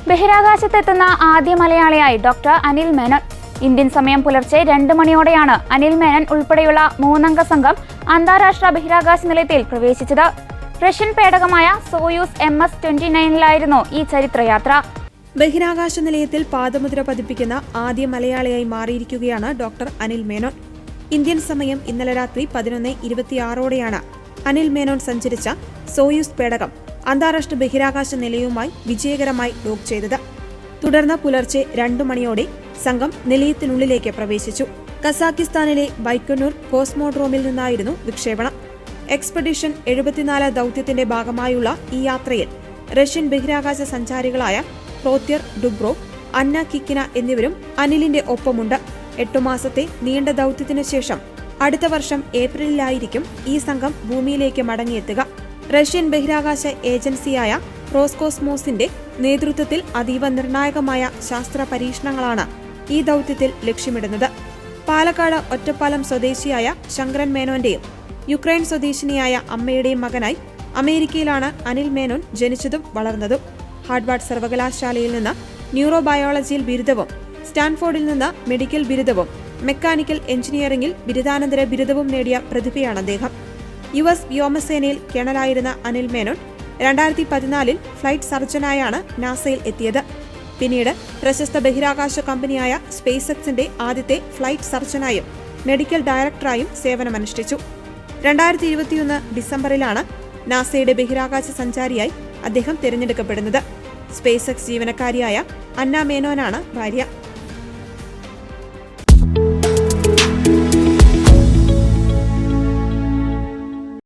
ബഹിരാകാശത്തെത്തുന്ന ആദ്യ മലയാളിയായി doctor Anil Menon. Indian സമയം പുലർച്ചെ 2 മണിയോടെയാണ് അനിൽ മേനോൻ ഉൾപ്പെടെയുള്ള 3-അംഗ സംഘം അന്താരാഷ്ട്ര ബഹിരാകാശ നിലയത്തിൽ പ്രവേശിച്ചത്. റഷ്യൻ പേടകമായ സോയൂസ് MS-29 ഈ ചരിത്രയാത്ര. ബഹിരാകാശ നിലയത്തിൽ പാദമുദ്ര പതിപ്പിക്കുന്ന ആദ്യ മലയാളിയായി മാറിയിരിക്കുകയാണ് ഡോക്ടർ അനിൽ മേനോൻ. ഇന്ത്യൻ സമയം ഇന്നലെ രാത്രി 11:26 അനിൽ മേനോൻ സഞ്ചരിച്ച സോയൂസ് പേടകം അന്താരാഷ്ട്ര ബഹിരാകാശ നിലയവുമായി വിജയകരമായി ഡോക്ക് ചെയ്തത്. തുടർന്ന് പുലർച്ചെ 2 മണിയോടെ സംഘം നിലയത്തിനുള്ളിലേക്ക് പ്രവേശിച്ചു. കസാക്കിസ്ഥാനിലെ ബൈക്കനൂർ കോസ്മോഡ്രോമിൽ നിന്നായിരുന്നു വിക്ഷേപണം. എക്സ്പെഡിഷൻ 74 ദൌത്യത്തിന്റെ ഭാഗമായുള്ള ഈ യാത്രയിൽ റഷ്യൻ ബഹിരാകാശ സഞ്ചാരികളായ പ്രോത്യർ ഡുബ്രോവ്, അന്ന കിക്കിന എന്നിവരും അനിലിന്റെ ഒപ്പമുണ്ട്. 8 മാസത്തെ നീണ്ട ദൌത്യത്തിനു ശേഷം അടുത്ത വർഷം ഏപ്രിലിലായിരിക്കും ഈ സംഘം ഭൂമിയിലേക്ക് മടങ്ങിയെത്തുക. റഷ്യൻ ബഹിരാകാശ ഏജൻസിയായ റോസ്കോസ്മോസിന്റെ നേതൃത്വത്തിൽ അതീവ നിർണായകമായ ശാസ്ത്ര പരീക്ഷണങ്ങളാണ് ഈ ദൌത്യത്തിൽ ലക്ഷ്യമിടുന്നത്. പാലക്കാട് ഒറ്റപ്പാലം സ്വദേശിയായ ശങ്കരൻ മേനോന്റെയും യുക്രൈൻ സ്വദേശിനിയായ അമ്മയുടെയും മകനായി അമേരിക്കയിലാണ് അനിൽ മേനോൻ ജനിച്ചതും വളർന്നതും. ഹാർവാർഡ് സർവകലാശാലയിൽ നിന്ന് ന്യൂറോബയോളജിയിൽ ബിരുദവും സ്റ്റാൻഫോർഡിൽ നിന്ന് മെഡിക്കൽ ബിരുദവും മെക്കാനിക്കൽ എഞ്ചിനീയറിംഗിൽ ബിരുദാനന്തര ബിരുദവും നേടിയ പ്രതിഭയാണ് അദ്ദേഹം. US വ്യോമസേനയിൽ കേണലായിരുന്ന അനിൽ മേനോൻ 2014 ഫ്ലൈറ്റ് സർജനായാണ് നാസയിൽ എത്തിയത്. പിന്നീട് പ്രശസ്ത ബഹിരാകാശ കമ്പനിയായ സ്പേസ് എക്സിന്റെ ആദ്യത്തെ ഫ്ലൈറ്റ് സർജനായും മെഡിക്കൽ ഡയറക്ടറായും സേവനമനുഷ്ഠിച്ചു. 2021 ഡിസംബറിലാണ് നാസയുടെ ബഹിരാകാശ സഞ്ചാരിയായി അദ്ദേഹം തിരഞ്ഞെടുക്കപ്പെടുന്നത്. സ്പേസ് എക്സ് ജീവനക്കാരിയായ അന്ന മേനോനാണ് ഭാര്യ.